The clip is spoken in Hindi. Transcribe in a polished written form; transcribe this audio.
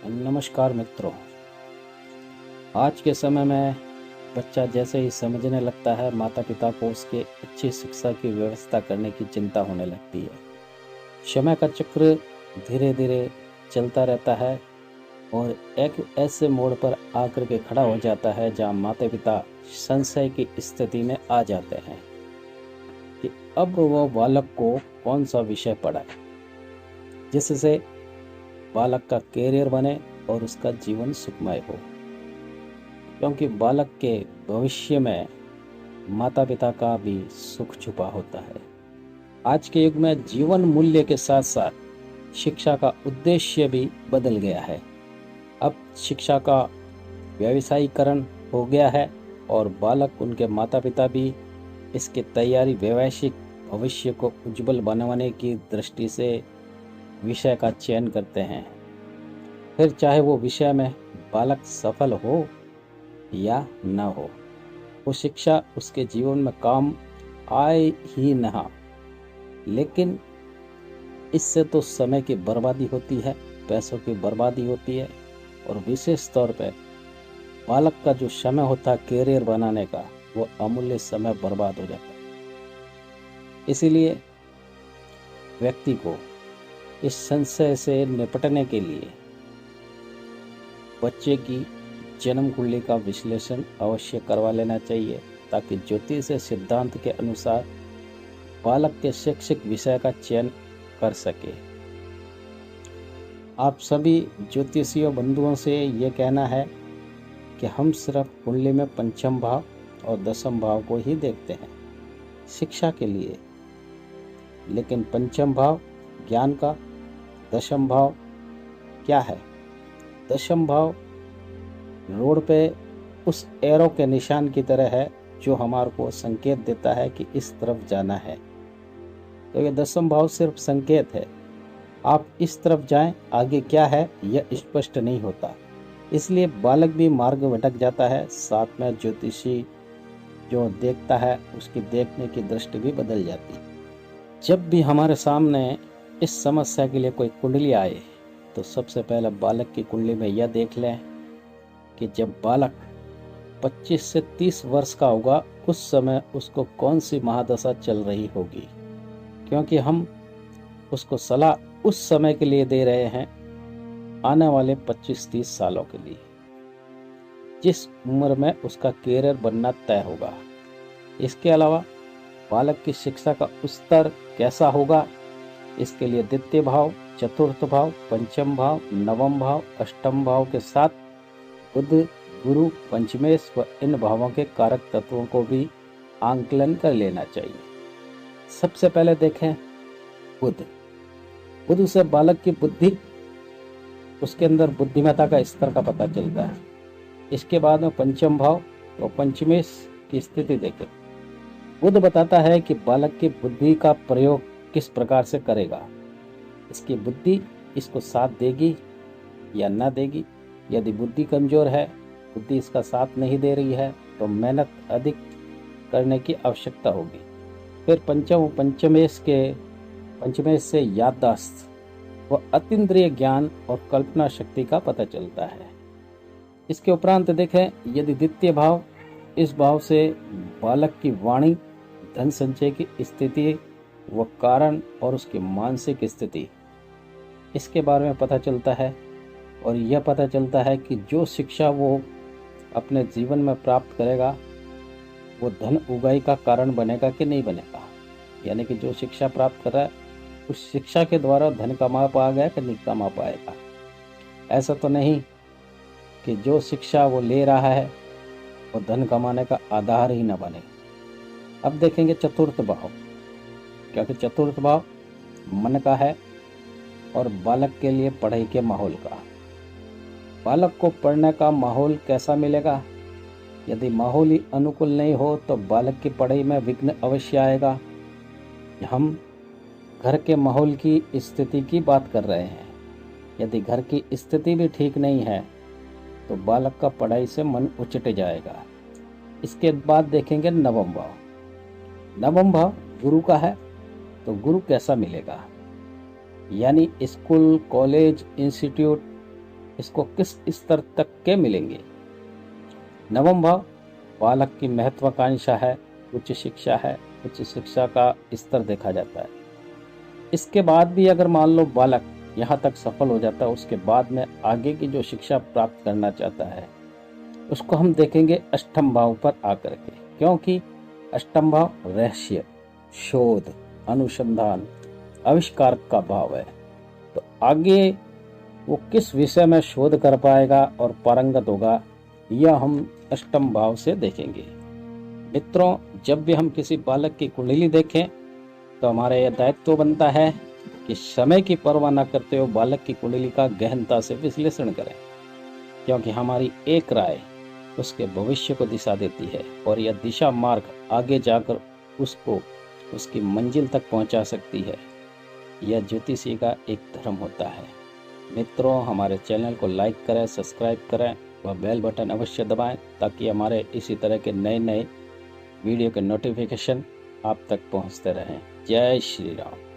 नमस्कार मित्रों। आज के समय में बच्चा जैसे ही समझने लगता है, माता पिता को उसके अच्छी शिक्षा की व्यवस्था करने की चिंता होने लगती है। समय का चक्र धीरे धीरे चलता रहता है और एक ऐसे मोड़ पर आकर के खड़ा हो जाता है जहाँ माता पिता संशय की स्थिति में आ जाते हैं कि अब वो बालक को कौन सा विषय पढ़ाए जिससे बालक का कैरियर बने और उसका जीवन सुखमय हो, क्योंकि बालक के भविष्य में माता पिता का भी सुख छुपा होता है। आज के युग में जीवन मूल्य के साथ साथ शिक्षा का उद्देश्य भी बदल गया है। अब शिक्षा का व्यवसायीकरण हो गया है और बालक, उनके माता पिता भी इसकी तैयारी वैवाहिक भविष्य को उज्जवल बनाने की दृष्टि से विषय का चयन करते हैं। फिर चाहे वो विषय में बालक सफल हो या न हो, वो शिक्षा उसके जीवन में काम आए ही न, लेकिन इससे तो समय की बर्बादी होती है, पैसों की बर्बादी होती है और विशेष तौर पर बालक का जो समय होता है कैरियर बनाने का, वो अमूल्य समय बर्बाद हो जाता है। इसीलिए व्यक्ति को इस संशय से निपटने के लिए बच्चे की जन्म कुंडली का विश्लेषण अवश्य करवा लेना चाहिए, ताकि ज्योतिष सिद्धांत के अनुसार बालक के शैक्षिक विषय का चयन कर सके। आप सभी ज्योतिषीय बंधुओं से ये कहना है कि हम सिर्फ कुंडली में पंचम भाव और दशम भाव को ही देखते हैं शिक्षा के लिए, लेकिन पंचम भाव ज्ञान का, दशम भाव क्या है? दशम भाव रोड पे उस एरो के निशान की तरह है जो हमारे को संकेत देता है कि इस तरफ जाना है। तो ये दशम भाव सिर्फ संकेत है, आप इस तरफ जाएं, आगे क्या है यह स्पष्ट नहीं होता। इसलिए बालक भी मार्ग भटक जाता है। साथ में ज्योतिषी जो देखता है उसकी देखने की दृष्टि भी बदल जाती है। जब भी हमारे सामने इस समस्या के लिए कोई कुंडली आए तो सबसे पहले बालक की कुंडली में यह देख लें कि जब बालक 25 से 30 वर्ष का होगा उस समय उसको कौन सी महादशा चल रही होगी, क्योंकि हम उसको सलाह उस समय के लिए दे रहे हैं, आने वाले 25-30 सालों के लिए, जिस उम्र में उसका कैरियर बनना तय होगा। इसके अलावा बालक की शिक्षा का स्तर कैसा होगा, इसके लिए द्वितीय भाव, चतुर्थ भाव, पंचम भाव, नवम भाव, अष्टम भाव के साथ बुध, गुरु, पंचमेश व इन भावों के कारक तत्वों को भी आंकलन कर लेना चाहिए। सबसे पहले देखें बुध। बुध से बालक की बुद्धि, उसके अंदर बुद्धिमत्ता का स्तर का पता चलता है। इसके बाद में पंचम भाव और पंचमेश की स्थिति देखें। बुध बताता है कि बालक की बुद्धि का प्रयोग किस प्रकार से करेगा, इसकी बुद्धि इसको साथ देगी या ना देगी। यदि बुद्धि कमजोर है, बुद्धि इसका साथ नहीं दे रही है, तो मेहनत अधिक करने की आवश्यकता होगी। फिर पंचमेश से याददाश्त व अतीन्द्रिय ज्ञान और कल्पना शक्ति का पता चलता है। इसके उपरांत देखें, यदि द्वितीय भाव, इस भाव से बालक की वाणी, धन संचय की स्थिति व कारण और उसकी मानसिक स्थिति, इसके बारे में पता चलता है। और यह पता चलता है कि जो शिक्षा वो अपने जीवन में प्राप्त करेगा वो धन उगाही का कारण बनेगा कि नहीं बनेगा। यानी कि जो शिक्षा प्राप्त कर रहा है उस शिक्षा के द्वारा धन कमा पाएगा कि नहीं कमा पाएगा। ऐसा तो नहीं कि जो शिक्षा वो ले रहा है वो धन कमाने का आधार ही न बने। अब देखेंगे चतुर्थ भाव, क्योंकि चतुर्थ भाव मन का है और बालक के लिए पढ़ाई के माहौल का। बालक को पढ़ने का माहौल कैसा मिलेगा? यदि माहौल ही अनुकूल नहीं हो तो बालक की पढ़ाई में विघ्न अवश्य आएगा। हम घर के माहौल की स्थिति की बात कर रहे हैं। यदि घर की स्थिति भी ठीक नहीं है तो बालक का पढ़ाई से मन उचट जाएगा। इसके बाद देखेंगे नवम भाव। नवम भाव गुरु का है, तो गुरु कैसा मिलेगा? यानी स्कूल, कॉलेज, इंस्टीट्यूट इसको किस स्तर तक के मिलेंगे। नवम भाव बालक की महत्वाकांक्षा है, उच्च शिक्षा है, उच्च शिक्षा का स्तर देखा जाता है। इसके बाद भी अगर मान लो बालक यहाँ तक सफल हो जाता है, उसके बाद में आगे की जो शिक्षा प्राप्त करना चाहता है उसको हम देखेंगे अष्टम भाव पर आकर के, क्योंकि अष्टम भाव रहस्य, शोध, अनुसंधान, आविष्कार का भाव है। तो आगे वो किस विषय में शोध कर पाएगा और पारंगत होगा, यह हम अष्टम भाव से देखेंगे। मित्रों, जब भी हम किसी बालक की कुंडली देखें तो हमारा यह दायित्व बनता है कि समय की परवाह न करते हुए बालक की कुंडली का गहनता से विश्लेषण करें, क्योंकि हमारी एक राय उसके भविष्य को दिशा देती है और यह दिशा मार्ग आगे जाकर उसको उसकी मंजिल तक पहुंचा सकती है। यह ज्योतिषी का एक धर्म होता है। मित्रों, हमारे चैनल को लाइक करें, सब्सक्राइब करें व बेल बटन अवश्य दबाएं, ताकि हमारे इसी तरह के नए नए वीडियो के नोटिफिकेशन आप तक पहुंचते रहें। जय श्री राम।